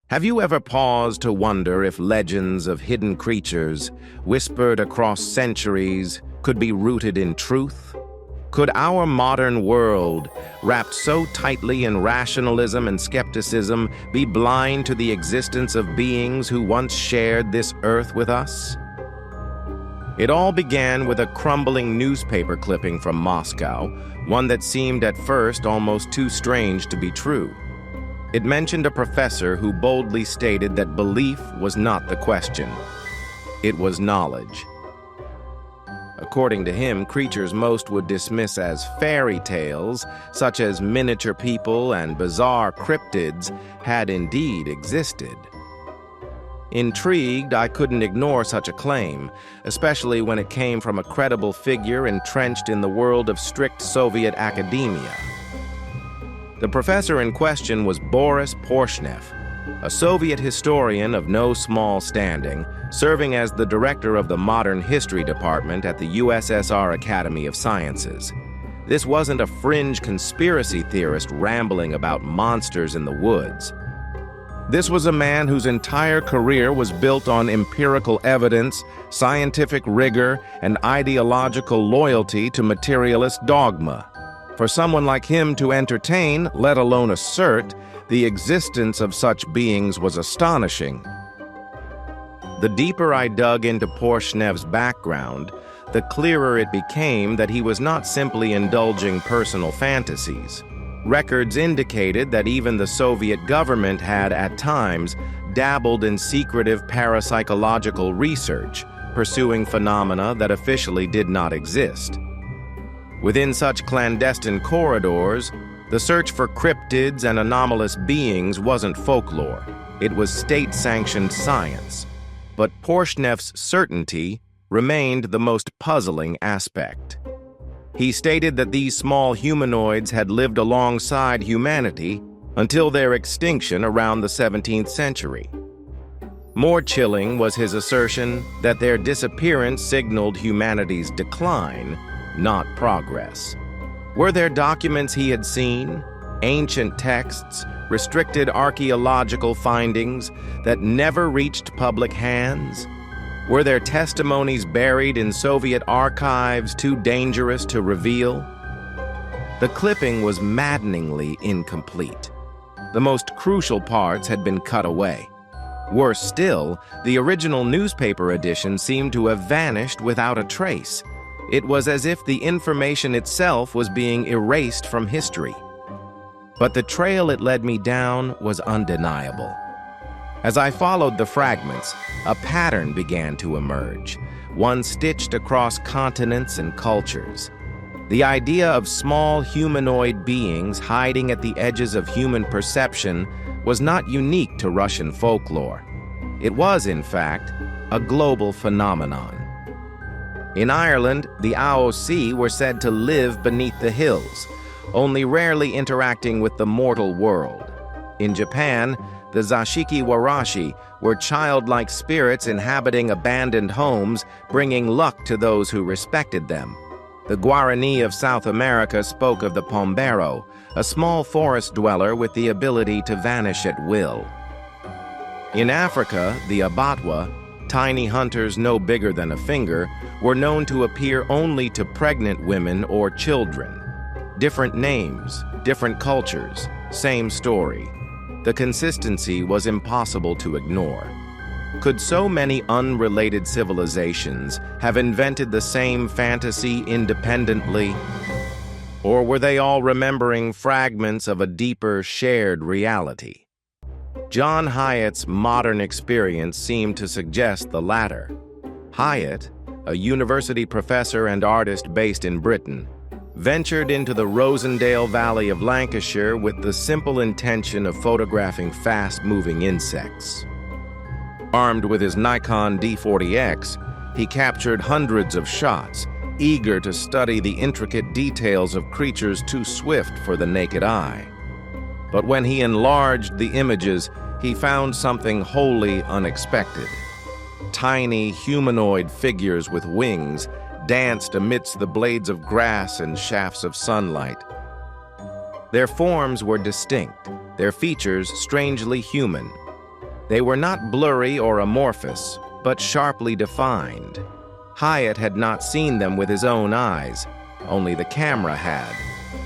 Have you ever paused to wonder if legends of hidden creatures, whispered across centuries, could be rooted in truth? Could our modern world, wrapped so tightly in rationalism and skepticism, be blind to the existence of beings who once shared this earth with us? It all began with a crumbling newspaper clipping from Moscow, one that seemed at first almost too strange to be true. It mentioned a professor who boldly stated that belief was not the question. It was knowledge. According to him, creatures most would dismiss as fairy tales, such as miniature people and bizarre cryptids, had indeed existed. Intrigued, I couldn't ignore such a claim, especially when it came from a credible figure entrenched in the world of strict Soviet academia. The professor in question was Boris Porshnev, a Soviet historian of no small standing, serving as the director of the Modern History Department at the USSR Academy of Sciences. This wasn't a fringe conspiracy theorist rambling about monsters in the woods. This was a man whose entire career was built on empirical evidence, scientific rigor, and ideological loyalty to materialist dogma. For someone like him to entertain, let alone assert, the existence of such beings was astonishing. The deeper I dug into Porshnev's background, the clearer it became that he was not simply indulging personal fantasies. Records indicated that even the Soviet government had, at times, dabbled in secretive parapsychological research, pursuing phenomena that officially did not exist. Within such clandestine corridors, the search for cryptids and anomalous beings wasn't folklore. It was state-sanctioned science. But Porshnev's certainty remained the most puzzling aspect. He stated that these small humanoids had lived alongside humanity until their extinction around the 17th century. More chilling was his assertion that their disappearance signaled humanity's decline, not progress. Were there documents he had seen, ancient texts, restricted archaeological findings that never reached public hands? Were there testimonies buried in Soviet archives too dangerous to reveal? The clipping was maddeningly incomplete. The most crucial parts had been cut away. Worse still, the original newspaper edition seemed to have vanished without a trace. It was as if the information itself was being erased from history. But the trail it led me down was undeniable. As I followed the fragments, a pattern began to emerge, one stitched across continents and cultures. The idea of small humanoid beings hiding at the edges of human perception was not unique to Russian folklore. It was, in fact, a global phenomenon. In Ireland, the AOC were said to live beneath the hills, only rarely interacting with the mortal world. In Japan, the Zashiki Warashi were childlike spirits inhabiting abandoned homes, bringing luck to those who respected them. The Guarani of South America spoke of the Pombero, a small forest dweller with the ability to vanish at will. In Africa, the Abatwa, tiny hunters no bigger than a finger, were known to appear only to pregnant women or children. Different names, different cultures, same story. The consistency was impossible to ignore. Could so many unrelated civilizations have invented the same fantasy independently? Or were they all remembering fragments of a deeper shared reality? John Hyatt's modern experience seemed to suggest the latter. Hyatt, a university professor and artist based in Britain, ventured into the Rosendale Valley of Lancashire with the simple intention of photographing fast-moving insects. Armed with his Nikon D40X, he captured hundreds of shots, eager to study the intricate details of creatures too swift for the naked eye. But when he enlarged the images, he found something wholly unexpected. Tiny humanoid figures with wings danced amidst the blades of grass and shafts of sunlight. Their forms were distinct, their features strangely human. They were not blurry or amorphous, but sharply defined. Hyatt had not seen them with his own eyes, only the camera had.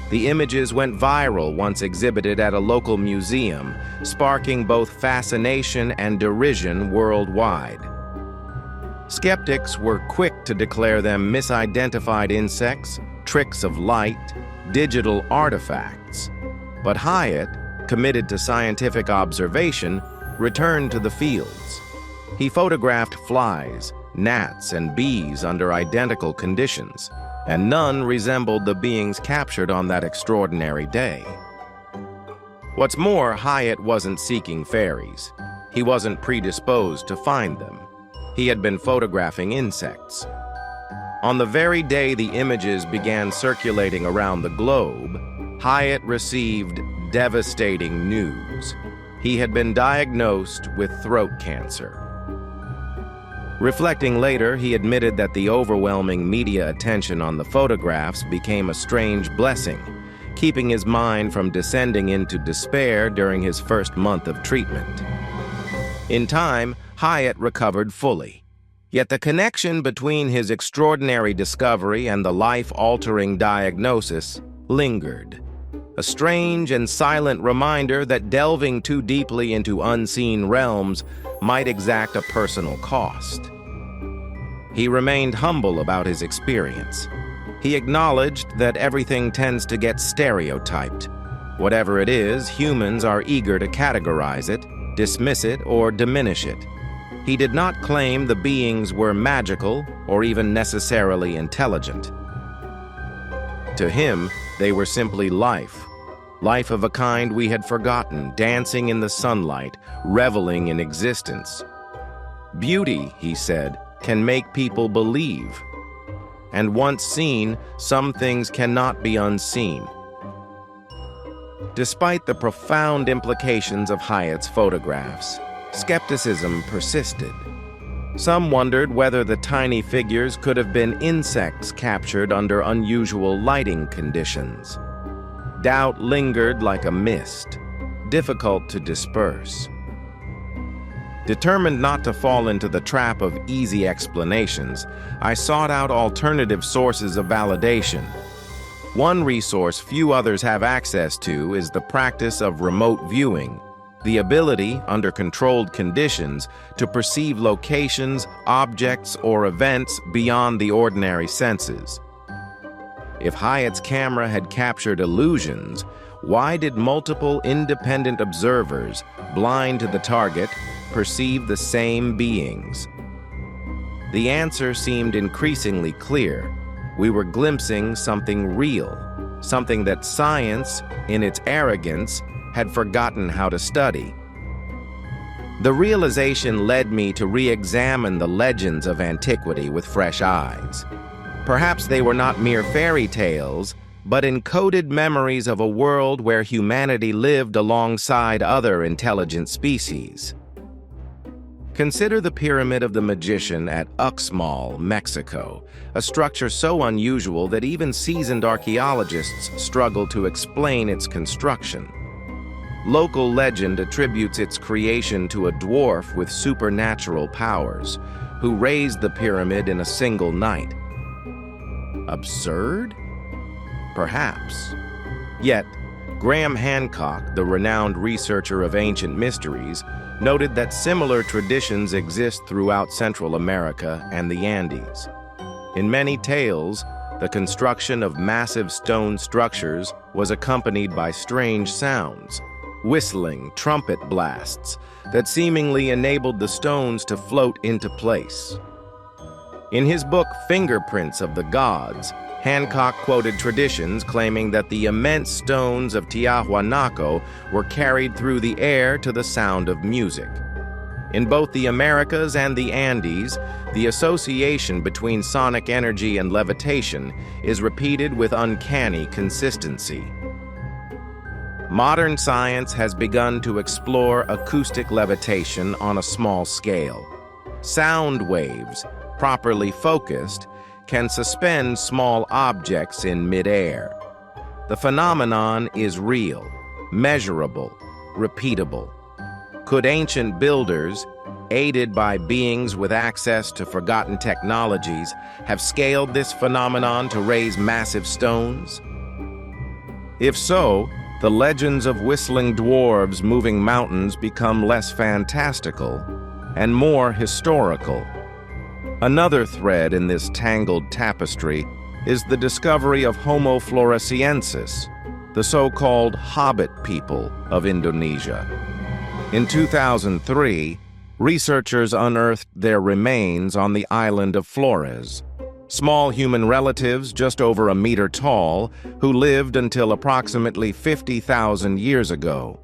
The images went viral once exhibited at a local museum, sparking both fascination and derision worldwide. Skeptics were quick to declare them misidentified insects, tricks of light, digital artifacts. But Hyatt, committed to scientific observation, returned to the fields. He photographed flies, gnats, and bees under identical conditions, and none resembled the beings captured on that extraordinary day. What's more, Hyatt wasn't seeking fairies. He wasn't predisposed to find them. He had been photographing insects. On the very day the images began circulating around the globe, Hyatt received devastating news. He had been diagnosed with throat cancer. Reflecting later, he admitted that the overwhelming media attention on the photographs became a strange blessing, keeping his mind from descending into despair during his first month of treatment. In time, Hyatt recovered fully. Yet the connection between his extraordinary discovery and the life-altering diagnosis lingered. A strange and silent reminder that delving too deeply into unseen realms might exact a personal cost. He remained humble about his experience. He acknowledged that everything tends to get stereotyped. Whatever it is, humans are eager to categorize it, dismiss it, or diminish it. He did not claim the beings were magical or even necessarily intelligent. To him, they were simply life of a kind we had forgotten, dancing in the sunlight, reveling in existence. Beauty, he said, can make people believe. And once seen, some things cannot be unseen. Despite the profound implications of Hyatt's photographs, skepticism persisted. Some wondered whether the tiny figures could have been insects captured under unusual lighting conditions. Doubt lingered like a mist, difficult to disperse. Determined not to fall into the trap of easy explanations, I sought out alternative sources of validation. One resource few others have access to is the practice of remote viewing, the ability, under controlled conditions, to perceive locations, objects, or events beyond the ordinary senses. If Hyatt's camera had captured illusions, why did multiple independent observers, blind to the target, perceive the same beings? The answer seemed increasingly clear. We were glimpsing something real, something that science, in its arrogance, had forgotten how to study. The realization led me to re-examine the legends of antiquity with fresh eyes. Perhaps they were not mere fairy tales, but encoded memories of a world where humanity lived alongside other intelligent species. Consider the Pyramid of the Magician at Uxmal, Mexico, a structure so unusual that even seasoned archaeologists struggle to explain its construction. Local legend attributes its creation to a dwarf with supernatural powers, who raised the pyramid in a single night. Absurd? Perhaps. Yet, Graham Hancock, the renowned researcher of ancient mysteries, noted that similar traditions exist throughout Central America and the Andes. In many tales, the construction of massive stone structures was accompanied by strange sounds, whistling trumpet blasts that seemingly enabled the stones to float into place. In his book, Fingerprints of the Gods, Hancock quoted traditions claiming that the immense stones of Tiahuanaco were carried through the air to the sound of music. In both the Americas and the Andes, the association between sonic energy and levitation is repeated with uncanny consistency. Modern science has begun to explore acoustic levitation on a small scale. Sound waves, properly focused, can suspend small objects in midair. The phenomenon is real, measurable, repeatable. Could ancient builders, aided by beings with access to forgotten technologies, have scaled this phenomenon to raise massive stones? If so, the legends of whistling dwarves moving mountains become less fantastical and more historical. Another thread in this tangled tapestry is the discovery of Homo floresiensis, the so-called hobbit people of Indonesia. In 2003, researchers unearthed their remains on the island of Flores, small human relatives just over a meter tall who lived until approximately 50,000 years ago.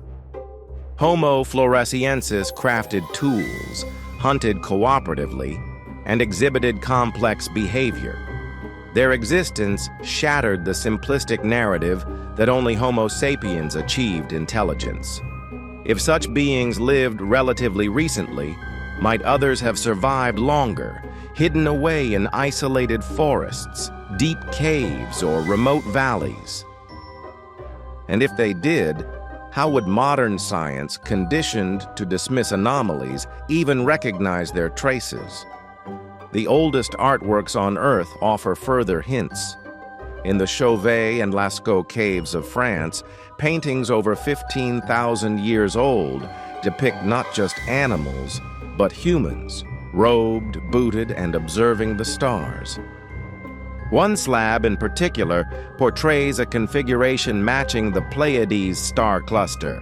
Homo floresiensis crafted tools, hunted cooperatively, and exhibited complex behavior. Their existence shattered the simplistic narrative that only Homo sapiens achieved intelligence. If such beings lived relatively recently, might others have survived longer, hidden away in isolated forests, deep caves, or remote valleys? And if they did, how would modern science, conditioned to dismiss anomalies, even recognize their traces? The oldest artworks on Earth offer further hints. In the Chauvet and Lascaux caves of France, paintings over 15,000 years old depict not just animals, but humans, robed, booted, and observing the stars. One slab in particular portrays a configuration matching the Pleiades star cluster.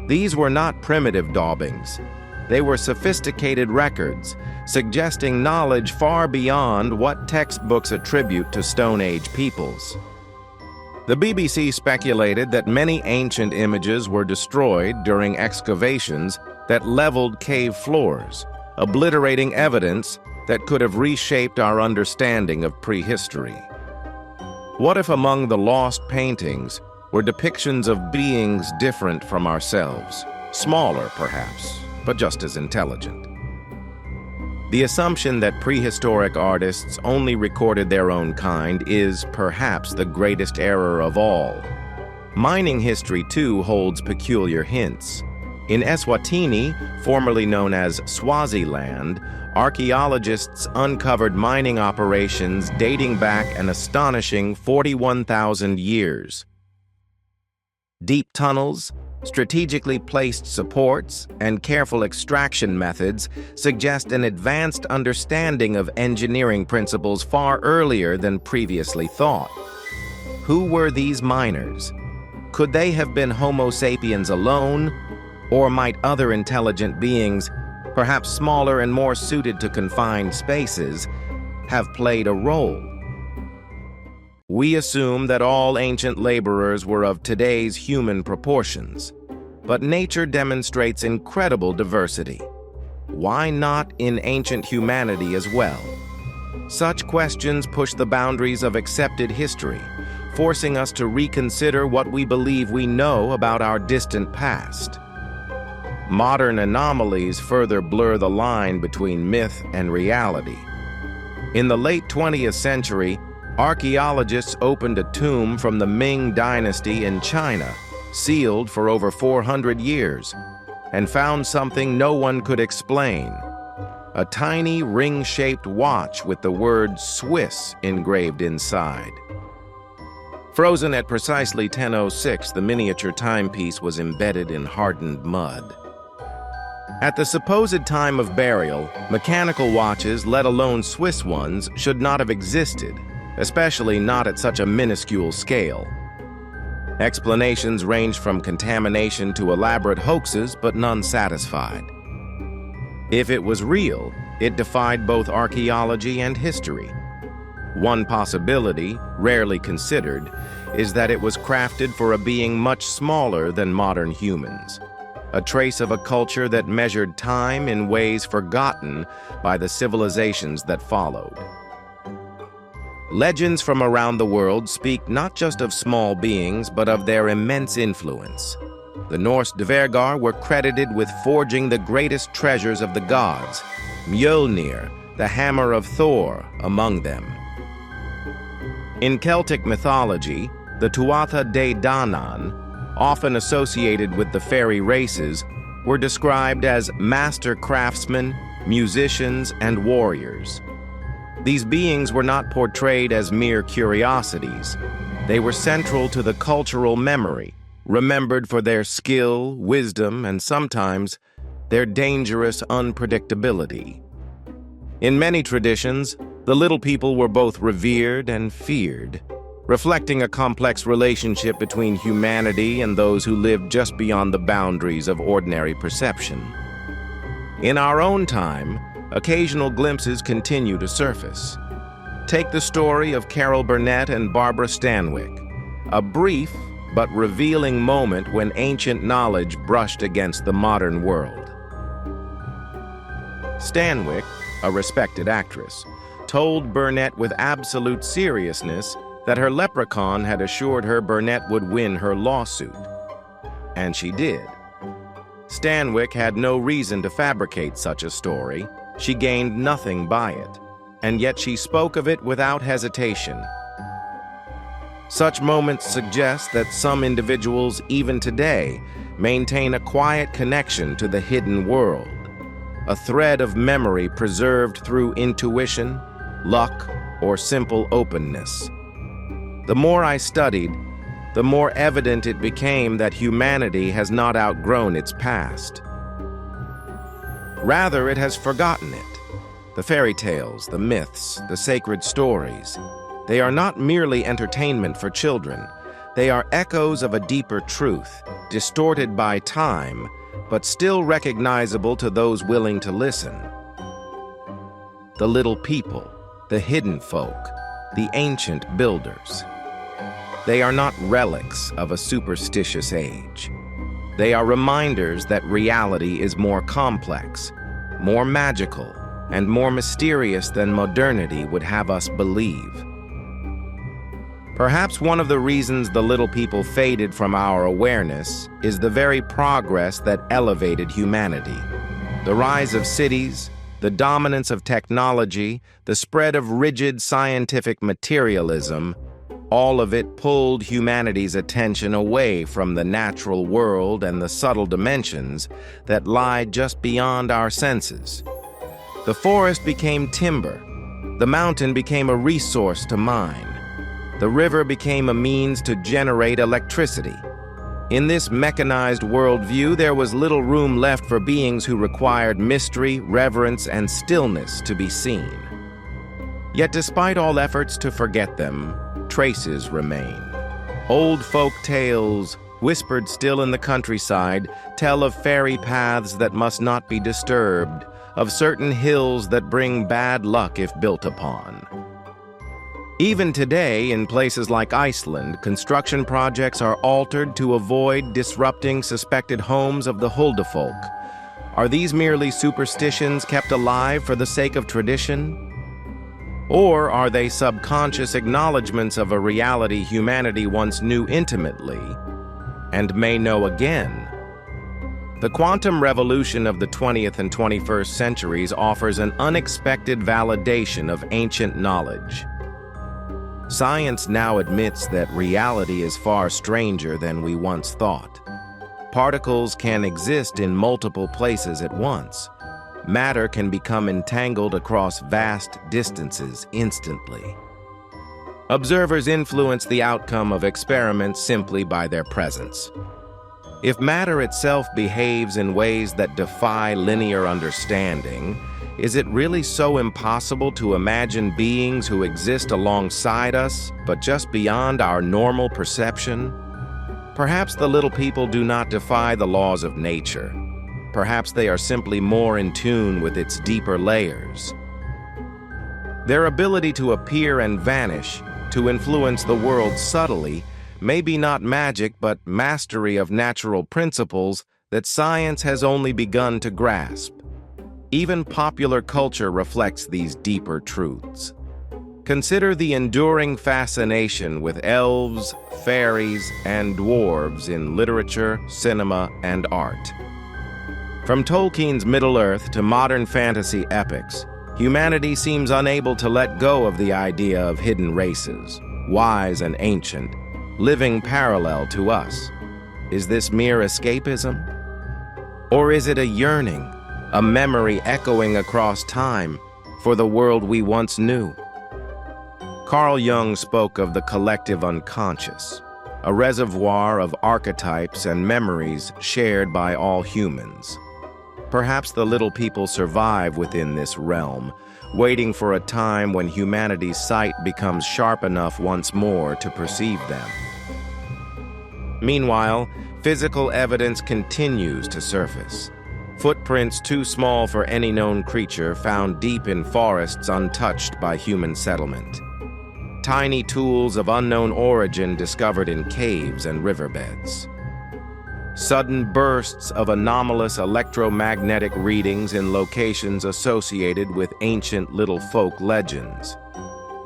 These were not primitive daubings. They were sophisticated records, suggesting knowledge far beyond what textbooks attribute to Stone Age peoples. The BBC speculated that many ancient images were destroyed during excavations that leveled cave floors, obliterating evidence that could have reshaped our understanding of prehistory. What if among the lost paintings were depictions of beings different from ourselves, smaller perhaps, but just as intelligent? The assumption that prehistoric artists only recorded their own kind is perhaps the greatest error of all. Mining history, too, holds peculiar hints. In Eswatini, formerly known as Swaziland, archaeologists uncovered mining operations dating back an astonishing 41,000 years. Deep tunnels, strategically placed supports, and careful extraction methods suggest an advanced understanding of engineering principles far earlier than previously thought. Who were these miners? Could they have been Homo sapiens alone, or might other intelligent beings, perhaps smaller and more suited to confined spaces, have played a role? We assume that all ancient laborers were of today's human proportions, but nature demonstrates incredible diversity. Why not in ancient humanity as well? Such questions push the boundaries of accepted history, forcing us to reconsider what we believe we know about our distant past. Modern anomalies further blur the line between myth and reality. In the late 20th century, archaeologists opened a tomb from the Ming Dynasty in China, sealed for over 400 years, and found something no one could explain: a tiny ring-shaped watch with the word Swiss engraved inside. Frozen at precisely 10:06, the miniature timepiece was embedded in hardened mud. At the supposed time of burial, mechanical watches, let alone Swiss ones, should not have existed, especially not at such a minuscule scale. Explanations ranged from contamination to elaborate hoaxes, but none satisfied. If it was real, it defied both archaeology and history. One possibility, rarely considered, is that it was crafted for a being much smaller than modern humans, a trace of a culture that measured time in ways forgotten by the civilizations that followed. Legends from around the world speak not just of small beings, but of their immense influence. The Norse Dvergar were credited with forging the greatest treasures of the gods, Mjolnir, the hammer of Thor, among them. In Celtic mythology, the Tuatha De Danann, often associated with the fairy races, were described as master craftsmen, musicians, and warriors. These beings were not portrayed as mere curiosities. They were central to the cultural memory, remembered for their skill, wisdom, and sometimes their dangerous unpredictability. In many traditions, the little people were both revered and feared, reflecting a complex relationship between humanity and those who lived just beyond the boundaries of ordinary perception. In our own time, occasional glimpses continue to surface. Take the story of Carol Burnett and Barbara Stanwyck, a brief but revealing moment when ancient knowledge brushed against the modern world. Stanwyck, a respected actress, told Burnett with absolute seriousness that her leprechaun had assured her Burnett would win her lawsuit. And she did. Stanwyck had no reason to fabricate such a story. She gained nothing by it, and yet she spoke of it without hesitation. Such moments suggest that some individuals, even today, maintain a quiet connection to the hidden world, a thread of memory preserved through intuition, luck, or simple openness. The more I studied, the more evident it became that humanity has not outgrown its past. Rather, it has forgotten it. The fairy tales, the myths, the sacred stories, they are not merely entertainment for children. They are echoes of a deeper truth, distorted by time, but still recognizable to those willing to listen. The little people, the hidden folk, the ancient builders. They are not relics of a superstitious age. They are reminders that reality is more complex, more magical, and more mysterious than modernity would have us believe. Perhaps one of the reasons the little people faded from our awareness is the very progress that elevated humanity. The rise of cities, the dominance of technology, the spread of rigid scientific materialism, all of it pulled humanity's attention away from the natural world and the subtle dimensions that lie just beyond our senses. The forest became timber. The mountain became a resource to mine. The river became a means to generate electricity. In this mechanized worldview, there was little room left for beings who required mystery, reverence, and stillness to be seen. Yet despite all efforts to forget them, traces remain. Old folk tales, whispered still in the countryside, tell of fairy paths that must not be disturbed, of certain hills that bring bad luck if built upon. Even today, in places like Iceland, construction projects are altered to avoid disrupting suspected homes of the Huldufolk. Are these merely superstitions kept alive for the sake of tradition? Or are they subconscious acknowledgments of a reality humanity once knew intimately and may know again? The quantum revolution of the 20th and 21st centuries offers an unexpected validation of ancient knowledge. Science now admits that reality is far stranger than we once thought. Particles can exist in multiple places at once. Matter can become entangled across vast distances instantly. Observers influence the outcome of experiments simply by their presence. If matter itself behaves in ways that defy linear understanding, is it really so impossible to imagine beings who exist alongside us, but just beyond our normal perception? Perhaps the little people do not defy the laws of nature. Perhaps they are simply more in tune with its deeper layers. Their ability to appear and vanish, to influence the world subtly, may be not magic but mastery of natural principles that science has only begun to grasp. Even popular culture reflects these deeper truths. Consider the enduring fascination with elves, fairies, and dwarves in literature, cinema, and art. From Tolkien's Middle-earth to modern fantasy epics, humanity seems unable to let go of the idea of hidden races, wise and ancient, living parallel to us. Is this mere escapism? Or is it a yearning, a memory echoing across time for the world we once knew? Carl Jung spoke of the collective unconscious, a reservoir of archetypes and memories shared by all humans. Perhaps the little people survive within this realm, waiting for a time when humanity's sight becomes sharp enough once more to perceive them. Meanwhile, physical evidence continues to surface. Footprints too small for any known creature found deep in forests untouched by human settlement. Tiny tools of unknown origin discovered in caves and riverbeds. Sudden bursts of anomalous electromagnetic readings in locations associated with ancient little folk legends.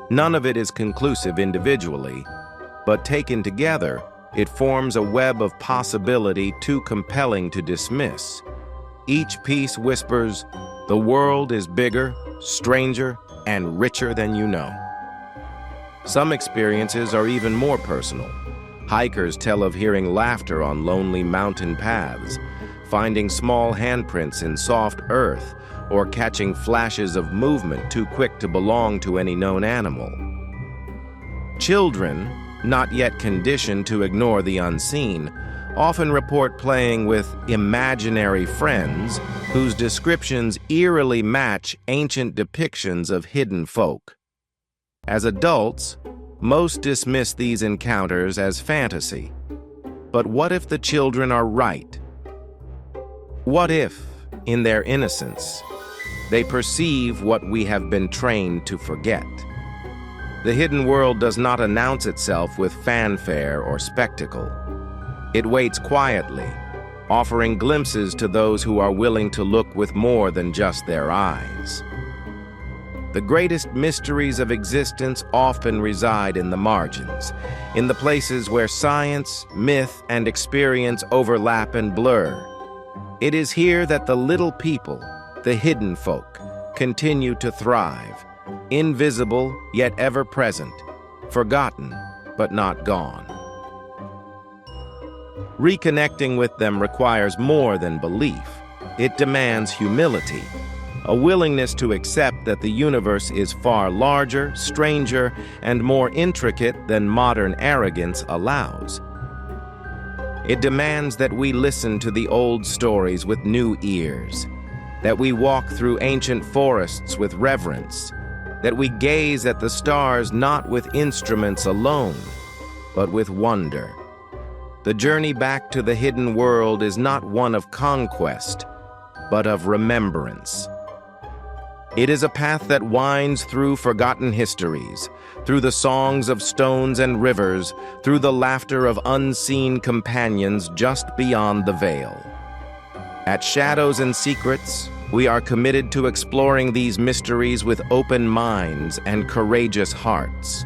None of it is conclusive individually, but taken together, it forms a web of possibility too compelling to dismiss. Each piece whispers, the world is bigger, stranger, and richer than you know. Some experiences are even more personal. Hikers tell of hearing laughter on lonely mountain paths, finding small handprints in soft earth, or catching flashes of movement too quick to belong to any known animal. Children, not yet conditioned to ignore the unseen, often report playing with imaginary friends whose descriptions eerily match ancient depictions of hidden folk. As adults, most dismiss these encounters as fantasy. But what if the children are right? What if, in their innocence, they perceive what we have been trained to forget? The hidden world does not announce itself with fanfare or spectacle. It waits quietly, offering glimpses to those who are willing to look with more than just their eyes. The greatest mysteries of existence often reside in the margins, in the places where science, myth, and experience overlap and blur. It is here that the little people, the hidden folk, continue to thrive, invisible yet ever present, forgotten but not gone. Reconnecting with them requires more than belief. It demands humility, a willingness to accept that the universe is far larger, stranger, and more intricate than modern arrogance allows. It demands that we listen to the old stories with new ears, that we walk through ancient forests with reverence, that we gaze at the stars not with instruments alone, but with wonder. The journey back to the hidden world is not one of conquest, but of remembrance. It is a path that winds through forgotten histories, through the songs of stones and rivers, through the laughter of unseen companions just beyond the veil. At Shadows and Secrets, we are committed to exploring these mysteries with open minds and courageous hearts.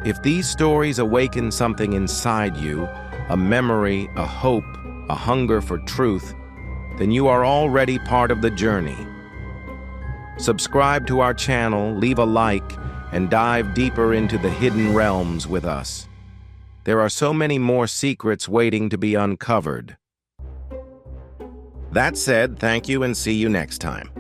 If these stories awaken something inside you, a memory, a hope, a hunger for truth, then you are already part of the journey. Subscribe to our channel, leave a like, and dive deeper into the hidden realms with us. There are so many more secrets waiting to be uncovered. That said, thank you and see you next time.